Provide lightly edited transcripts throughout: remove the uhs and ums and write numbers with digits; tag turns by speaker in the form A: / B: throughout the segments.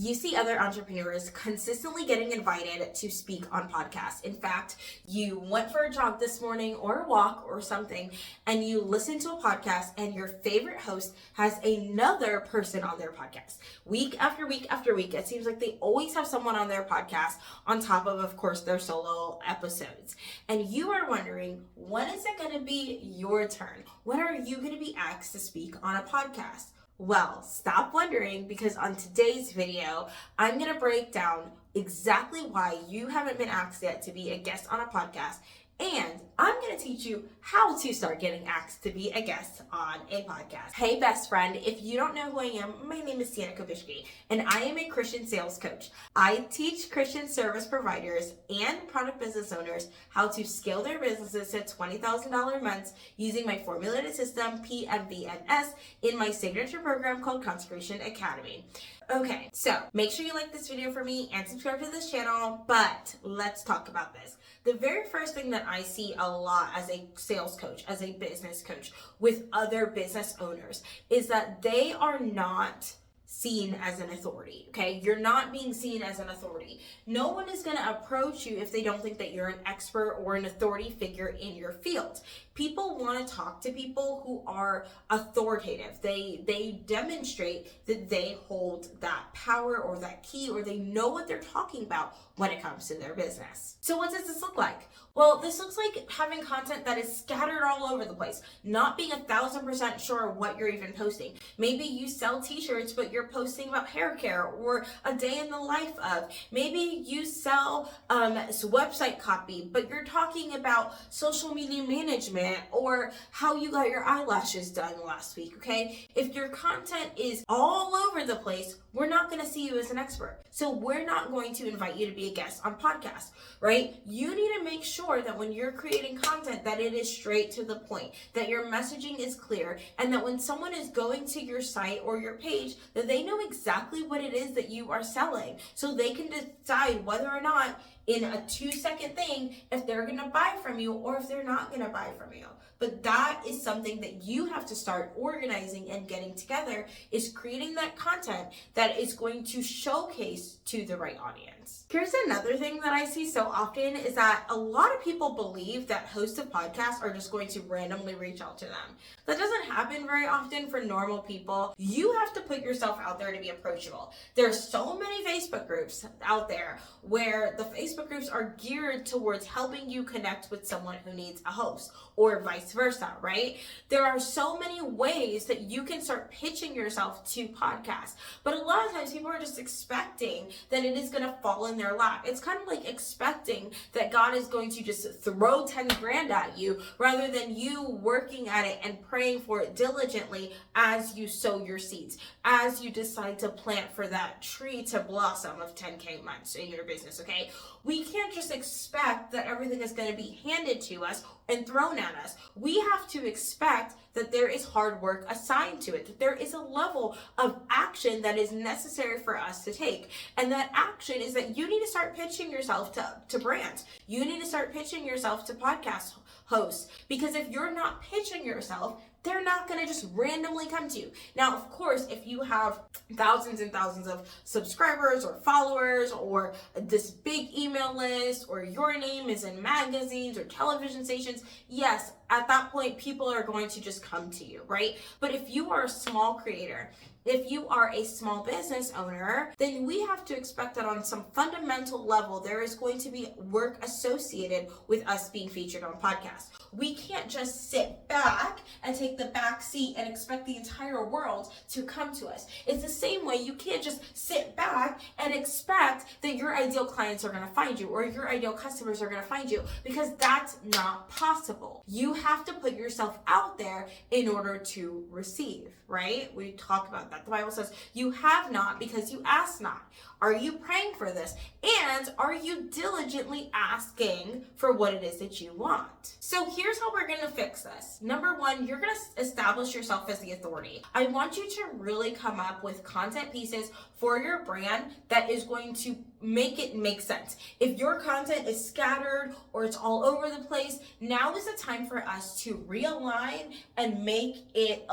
A: You see other entrepreneurs consistently getting invited to speak on podcasts. In fact, you went for a jog this morning or a walk or something, and you listen to a podcast and your favorite host has another person on their podcast. Week after week after week, it seems like they always have someone on their podcast on top of course, their solo episodes. And you are wondering, when is it going to be your turn? When are you going to be asked to speak on a podcast? Well, stop wondering, because on today's video, I'm going to break down exactly why you haven't been asked yet to be a guest on a podcast, and I'm going to teach you how to start getting asked to be a guest on a podcast. Hey, best friend, if you don't know who I am, my name is Sienna Kovishki, and I am a Christian sales coach. I teach Christian service providers and product business owners how to scale their businesses to $20,000 months using my formulated system, PMVNS, in my signature program called Consecration Academy. Okay, so make sure you like this video for me and subscribe to this channel, but let's talk about this. The very first thing that I see a lot as a sales coach, as a business coach with other business owners, is that they are not seen as an authority, okay? You're not being seen as an authority. No one is going to approach you if they don't think that you're an expert or an authority figure in your field. People want to talk to people who are authoritative. They demonstrate that they hold that power or that key, or they know what they're talking about when it comes to their business. So what does this look like? Well, this looks like having content that is scattered all over the place, not being 1,000% sure what you're even posting. Maybe you sell t-shirts, but you're posting about hair care or a day in the life of. Maybe you sell website copy, but you're talking about social media management or how you got your eyelashes done last week, okay? If your content is all over the place, we're not going to see you as an expert. So we're not going to invite you to be a guest on podcasts, right? You need to make sure that when you're creating content that it is straight to the point, that your messaging is clear, and that when someone is going to your site or your page, that they know exactly what it is that you are selling, so they can decide whether or not in a 2-second thing if they're going to buy from you or if they're not going to buy from you. But that is something that you have to start organizing and getting together, is creating that content that is going to showcase to the right audience. Here's another thing that I see so often, is that a lot of people believe that hosts of podcasts are just going to randomly reach out to them. That doesn't happen very often for normal people. You have to put yourself out there to be approachable. There's so many Facebook groups out there where the Facebook groups are geared towards helping you connect with someone who needs a host, or vice versa, right? There are so many ways that you can start pitching yourself to podcasts, but a lot of times people are just expecting that it is going to fall in their lap. It's kind of like expecting that God is going to just throw 10 grand at you, rather than you working at it and praying for it diligently as you sow your seeds, as you decide to plant for that tree to blossom of 10K months in your business, okay? We can't just expect that everything is going to be handed to us and thrown at us. We have to expect that there is hard work assigned to it, that there is a level of action that is necessary for us to take. And that action is that you need to start pitching yourself to brands. You need to start pitching yourself to podcast hosts, because if you're not pitching yourself, they're not going to just randomly come to you. Now, of course, if you have thousands and thousands of subscribers or followers, or this big email list, or your name is in magazines or television stations, yes, at that point, people are going to just come to you, right? But if you are a small creator, if you are a small business owner, then we have to expect that on some fundamental level, there is going to be work associated with us being featured on podcasts. We can't just sit back and take the back seat and expect the entire world to come to us. It's the same way you can't just sit back and expect that your ideal clients are going to find you, or your ideal customers are going to find you, because that's not possible. You have to put yourself out there in order to receive, right? We talk about that. The Bible says you have not because you ask not. Are you praying for this? And are you diligently asking for what it is that you want? So here's how we're going to fix this. Number one, you're going to establish yourself as the authority. I want you to really come up with content pieces for your brand that is going to make it make sense. If your content is scattered or it's all over the place, now is the time for us to realign and make it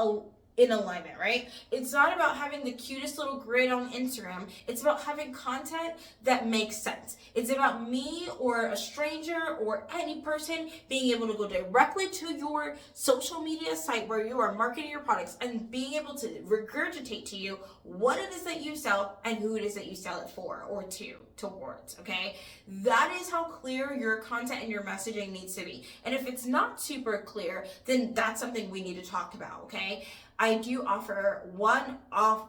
A: in alignment, right? It's not about having the cutest little grid on Instagram. It's about having content that makes sense. It's about me or a stranger or any person being able to go directly to your social media site where you are marketing your products and being able to regurgitate to you what it is that you sell and who it is that you sell it for or towards, okay? That is how clear your content and your messaging needs to be. And if it's not super clear, then that's something we need to talk about, okay? I do offer one-off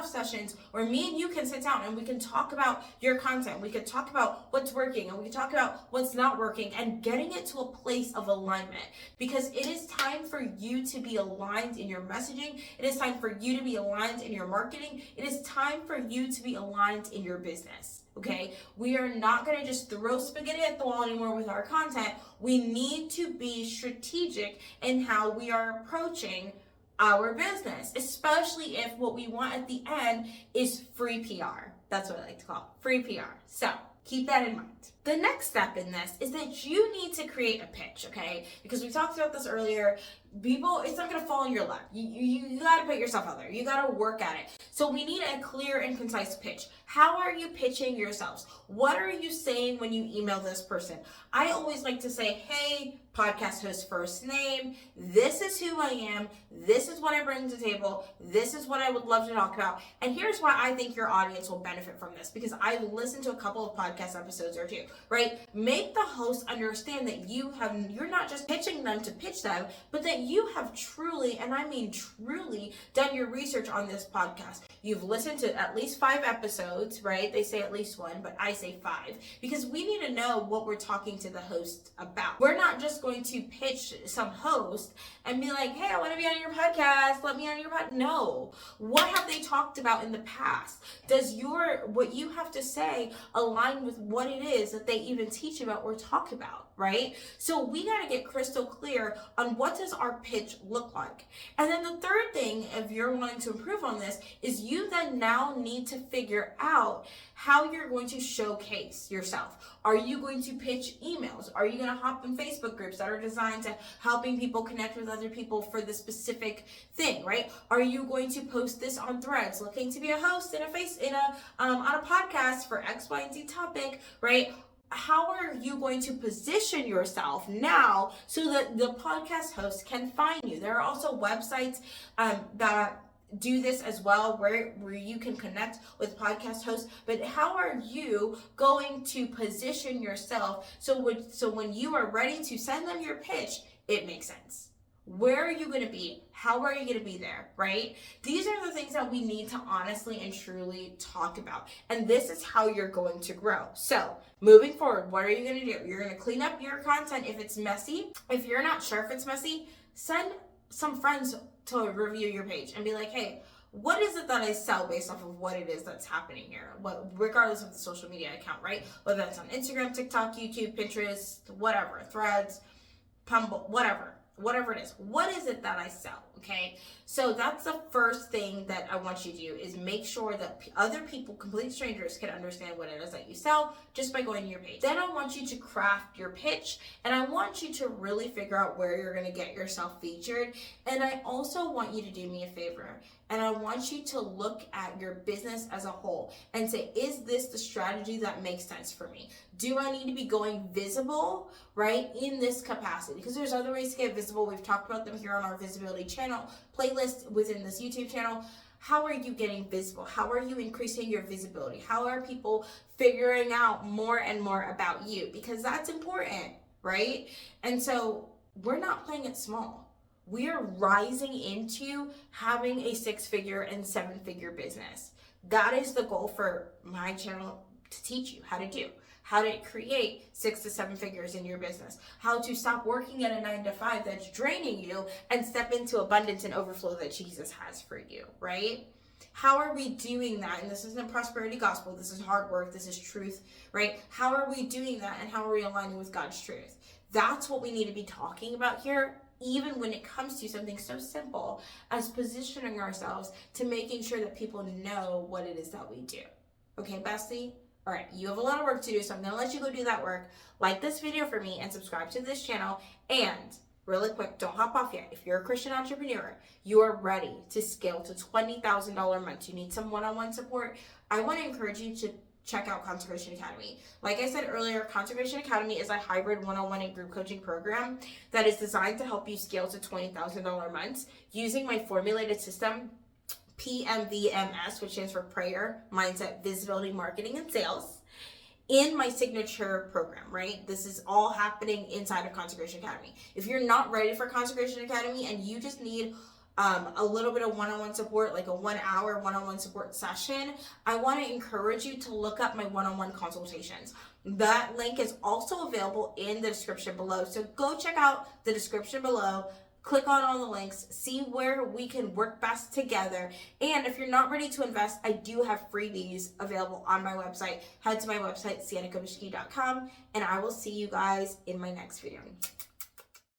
A: sessions where me and you can sit down and we can talk about your content. We can talk about what's working and we can talk about what's not working and getting it to a place of alignment, because it is time for you to be aligned in your messaging. It is time for you to be aligned in your marketing. It is time for you to be aligned in your business. Okay, we are not going to just throw spaghetti at the wall anymore with our content. We need to be strategic in how we are approaching our business, especially if what we want at the end is free PR. That's what I like to call it, free PR. So keep that in mind. The next step in this is that you need to create a pitch, okay? Because we talked about this earlier. People, it's not going to fall in your lap. You got to put yourself out there. You got to work at it. So we need a clear and concise pitch. How are you pitching yourselves? What are you saying when you email this person? I always like to say, hey, podcast host first name, this is who I am, this is what I bring to the table, this is what I would love to talk about, and here's why I think your audience will benefit from this, because I've listened to a couple of podcast episodes or two, right? Make the host understand that you're not just pitching them to pitch them, but that you have truly, and I mean truly, done your research on this podcast. You've listened to at least 5 episodes, right? They say at least 1, but I say 5, because we need to know what we're talking to the host about. We're not just going to pitch some host and be like, hey, I want to be on your podcast, let me on your podcast. No. What have they talked about in the past? Does what you have to say align with what it is that they even teach about or talk about, right? So we got to get crystal clear on what does our pitch look like. And then the third thing, if you're wanting to improve on this, is you then now need to figure out how you're going to showcase yourself. Are you going to pitch emails? Are you going to hop in Facebook groups that are designed to helping people connect with other people for the specific thing, right? Are you going to post this on Threads, looking to be a host on a podcast for X, Y, and Z topic, right? How are you going to position yourself now so that the podcast host can find you? There are also websites that do this as well, where you can connect with podcast hosts. But how are you going to position yourself so when you are ready to send them your pitch, it makes sense? Where are you going to be? How are you going to be there, right? These are the things that we need to honestly and truly talk about. And this is how you're going to grow. So moving forward, what are you going to do? You're going to clean up your content if it's messy. If you're not sure if it's messy, send some friends to review your page and be like, hey, what is it that I sell based off of what it is that's happening here? Regardless of the social media account, right? Whether that's on Instagram, TikTok, YouTube, Pinterest, whatever, Threads, Pumble, whatever it is. What is it that I sell? Okay, so that's the first thing that I want you to do, is make sure that other people, complete strangers, can understand what it is that you sell just by going to your page. Then I want you to craft your pitch, and I want you to really figure out where you're going to get yourself featured. And I also want you to do me a favor, and I want you to look at your business as a whole and say, is this the strategy that makes sense for me? Do I need to be going visible, right, in this capacity? Because there's other ways to get visible. We've talked about them here on our visibility channel playlist within this YouTube channel. How are you getting visible? How are you increasing your visibility? How are people figuring out more and more about you? Because that's important, right? And so we're not playing it small. We are rising into having a 6-figure and 7-figure business. That is the goal for my channel, to teach you how to do. How to create 6 to 7 figures in your business. How to stop working at a 9-to-5 that's draining you and step into abundance and overflow that Jesus has for you, right? How are we doing that? And this isn't prosperity gospel. This is hard work. This is truth, right? How are we doing that, and how are we aligning with God's truth? That's what we need to be talking about here, even when it comes to something so simple as positioning ourselves to making sure that people know what it is that we do. Okay, bestie? All right, you have a lot of work to do, so I'm going to let you go do that work. Like this video for me and subscribe to this channel. And really quick, don't hop off yet. If you're a Christian entrepreneur, you are ready to scale to $20,000 months, you need some one-on-one support, I want to encourage you to check out Consecration Academy. Like I said earlier, Consecration Academy is a hybrid one-on-one and group coaching program that is designed to help you scale to $20,000 months using my formulated system, PMVMS, which stands for Prayer, Mindset, Visibility, Marketing, and Sales, in my signature program, right? This is all happening inside of Consecration Academy. If you're not ready for Consecration Academy and you just need a little bit of one-on-one support, like a 1 hour one-on-one support session, I want to encourage you to look up my one-on-one consultations. That link is also available in the description below. So go check out the description below, click on all the links, see where we can work best together. And if you're not ready to invest, I do have freebies available on my website. Head to my website, siennakobushki.com, and I will see you guys in my next video.